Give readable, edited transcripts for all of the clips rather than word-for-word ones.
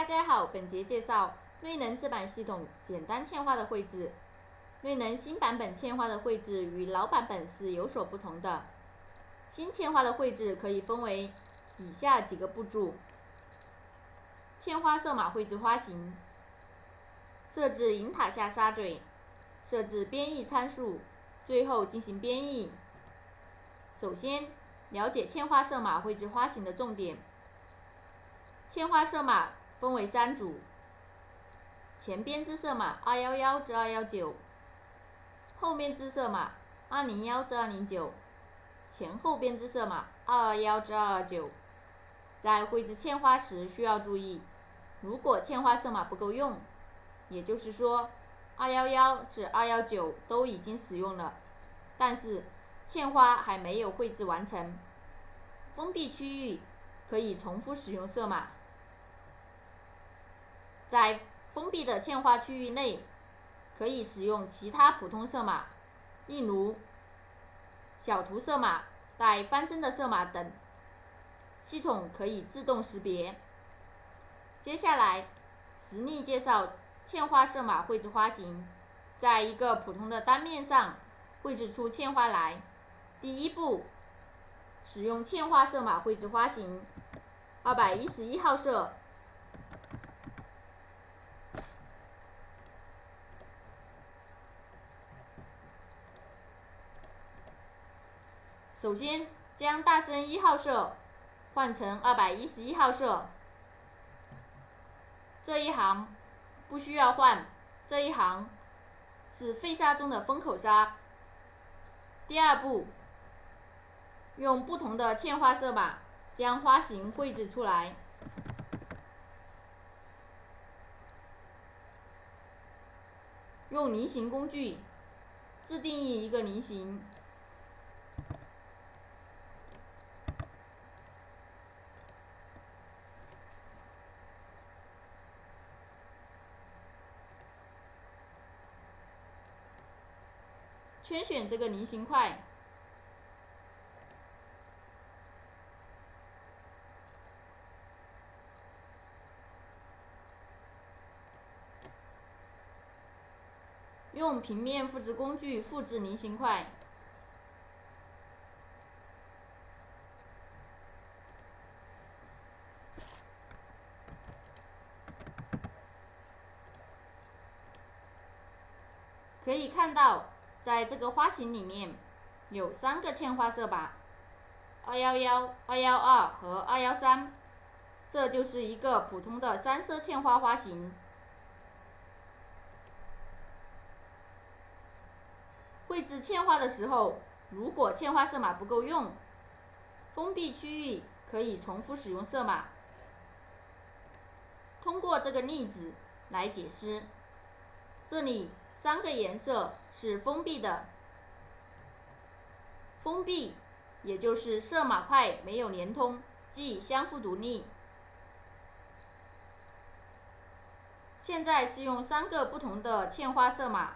大家好，本节介绍瑞能自版系统简单嵌画的绘制。瑞能新版本嵌画的绘制与老版本是有所不同的。新嵌画的绘制可以分为以下几个步骤：嵌花色码绘制花型，设置银塔下沙嘴，设置编译参数，最后进行编译。首先，了解嵌花色码绘制花型的重点。嵌花色码分为3组：前编织色码211至219，后编织色码201至209，前后编织色码221至229。在绘制嵌花时需要注意，如果嵌花色码不够用，也就是说211至219都已经使用了，但是嵌花还没有绘制完成，封闭区域可以重复使用色码。在封闭的嵌花区域内，可以使用其他普通色码，例如小图色码、带方针的色码等，系统可以自动识别。接下来，实例介绍嵌花色码绘制花型。在一个普通的单面上绘制出嵌花来。第一步，使用嵌花色码绘制花型。211号色。首先，将大深1号色换成211号色。这一行不需要换，这一行是废纱中的封口纱。第二步，用不同的嵌花色码将花型绘制出来。用菱形工具自定义一个菱形，圈选这个菱形块，用平面复制工具复制菱形块，可以看到，在这个花型里面有3个嵌花色码，211、212和213，这就是一个普通的3色嵌花花型。绘制嵌花的时候，如果嵌花色码不够用，封闭区域可以重复使用色码。通过这个例子来解释，这里3个颜色是封闭的，封闭也就是色码块没有连通，即相互独立。现在是用3个不同的嵌花色码，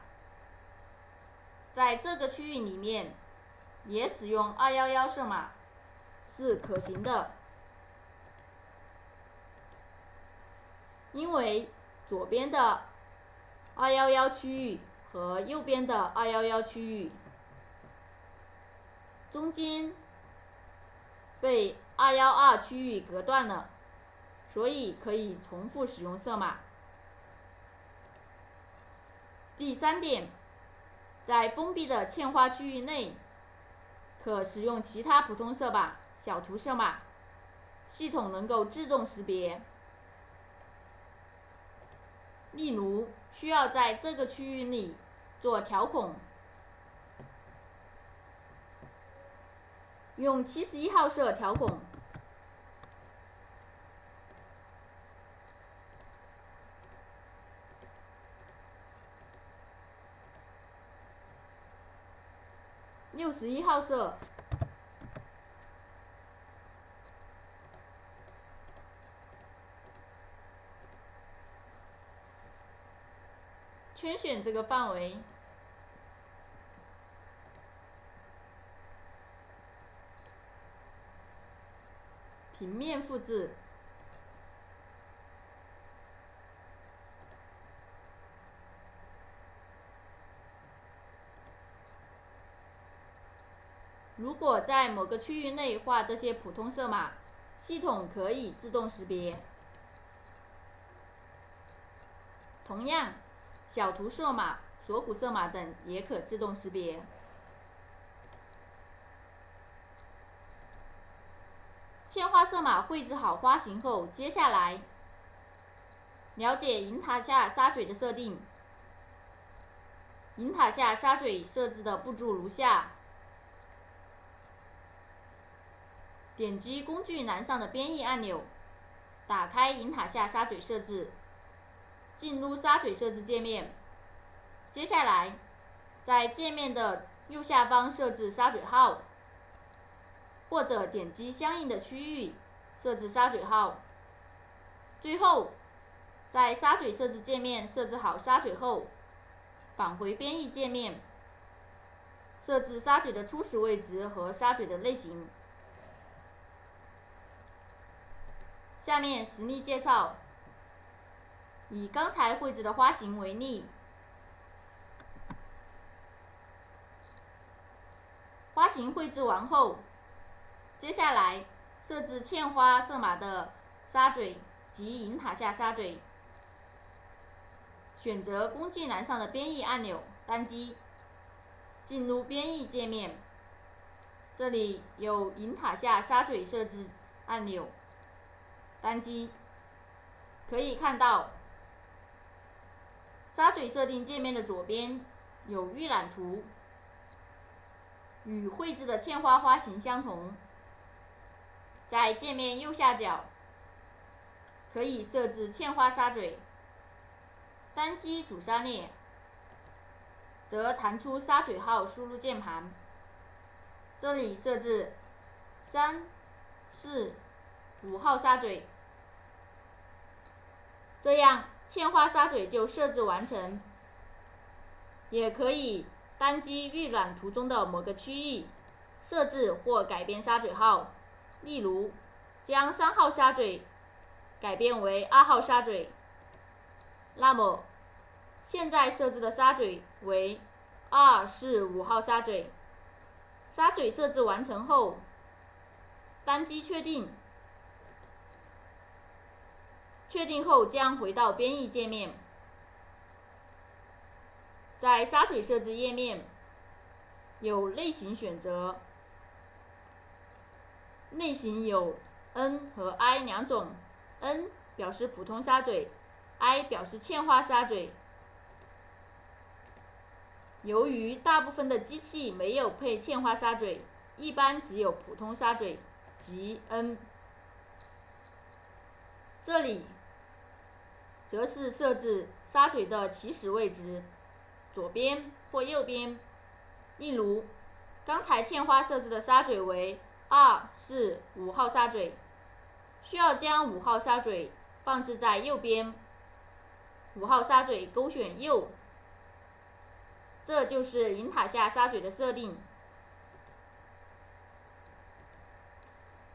在这个区域里面也使用211色码是可行的，因为左边的211区域和右边的211区域中间被212区域隔断了，所以可以重复使用色码。第3点，在封闭的嵌花区域内，可使用其他普通色码、小图色码，系统能够自动识别。例如，需要在这个区域里做条孔，用71号色条孔。61号色，圈选这个范围，平面复制，如果在某个区域内画这些普通色码，系统可以自动识别。同样，小图色码、锁骨色码等也可自动识别。嵌花色码绘制好花型后，接下来了解银塔下沙嘴的设定。银塔下沙嘴设置的步骤如下：点击工具栏上的编译按钮，打开银塔下沙嘴设置，进入沙嘴设置界面。接下来，在界面的右下方设置沙嘴号，或者点击相应的区域设置沙嘴号。最后，在沙嘴设置界面设置好沙嘴后，返回编译界面，设置沙嘴的初始位置和沙嘴的类型。下面实例介绍，以刚才绘制的花型为例，花型绘制完后，接下来设置嵌花色码的沙嘴及银塔下沙嘴。选择工具栏上的编译按钮，单击，进入编译界面。这里有银塔下沙嘴设置按钮，单击。可以看到，沙嘴设定界面的左边有预览图，与绘制的嵌花花型相同。在界面右下角可以设置嵌花沙嘴，单击主沙列，则弹出沙嘴号输入键盘。这里设置3、4、5号沙嘴，这样嵌花沙嘴就设置完成。也可以单击预览图中的某个区域，设置或改变沙嘴号，例如将3号沙嘴改变为2号沙嘴。那么，现在设置的沙嘴为2、4、5号沙嘴。沙嘴设置完成后，单击确定。确定后将回到编译界面。在沙嘴设置页面，有类型选择，类型有 N 和 I 两种 ，N 表示普通沙嘴 ，I 表示嵌花沙嘴。由于大部分的机器没有配嵌花沙嘴，一般只有普通沙嘴，即 N。这里则是设置沙嘴的起始位置，左边或右边。例如，刚才嵌花设置的沙嘴为2、4、5号沙嘴，需要将5号沙嘴放置在右边，5号沙嘴勾选右。这就是银塔下沙嘴的设定。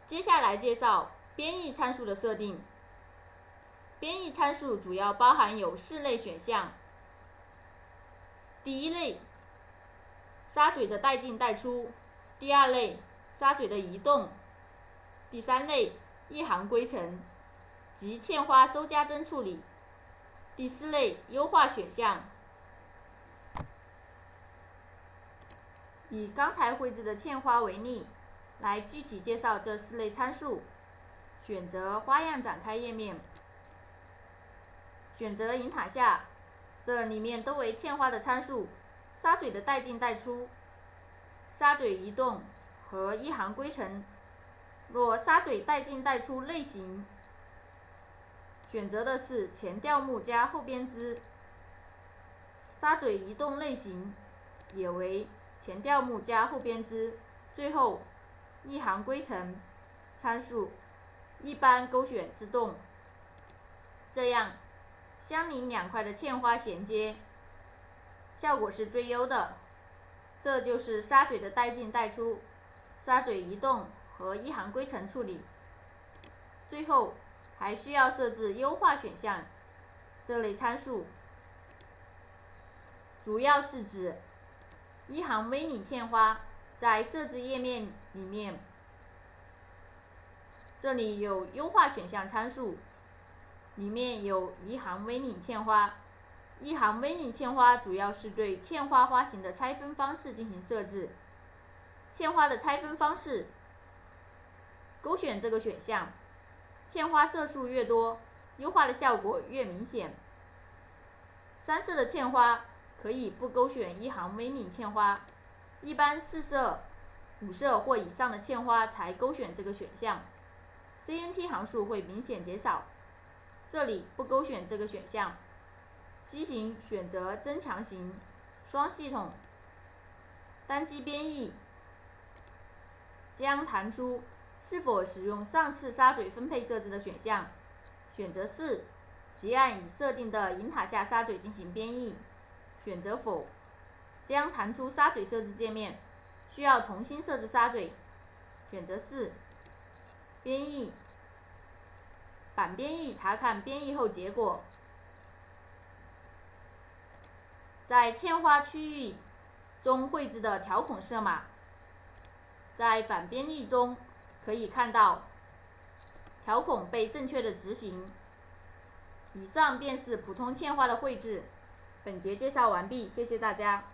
接下来介绍编译参数的设定。编译参数主要包含有4类选项。第一类，沙嘴的带进带出；第二类，沙嘴的移动；第三类，一行规程及嵌花收加针处理；第四类，优化选项。以刚才绘制的嵌花为例，来具体介绍这4类参数。选择花样展开页面，选择银塔下，这里面都为嵌花的参数：沙嘴的带进带出、沙嘴移动和一行规程。若沙嘴带进带出类型，选择的是前调目加后编织；沙嘴移动类型也为前调目加后编织。最后，一行规程参数一般勾选自动，这样相邻2块的嵌花衔接效果是最优的。这就是沙嘴的带进带出、沙嘴移动和一行规程处理。最后还需要设置优化选项，这类参数主要是指一行 V 领嵌花在设置页面里面，这里有优化选项参数，里面有一行 V 领嵌花。一行 V 领嵌花主要是对嵌花花型的拆分方式进行设置。嵌花的拆分方式，勾选这个选项，嵌花色数越多，优化的效果越明显。3色的嵌花可以不勾选一行 V 领嵌花，一般4色、5色或以上的嵌花才勾选这个选项， CNT 行数会明显减少。这里不勾选这个选项，机型选择增强型、双系统、单击编译，将弹出是否使用上次砂嘴分配设置的选项，选择是，即按已设定的银塔下砂嘴进行编译，选择否，将弹出砂嘴设置界面，需要重新设置砂嘴，选择是，编译，反编译查看编译后结果。在嵌花区域中绘制的条孔色码，在反编译中可以看到条孔被正确的执行。以上便是普通嵌花的绘制。本节介绍完毕，谢谢大家。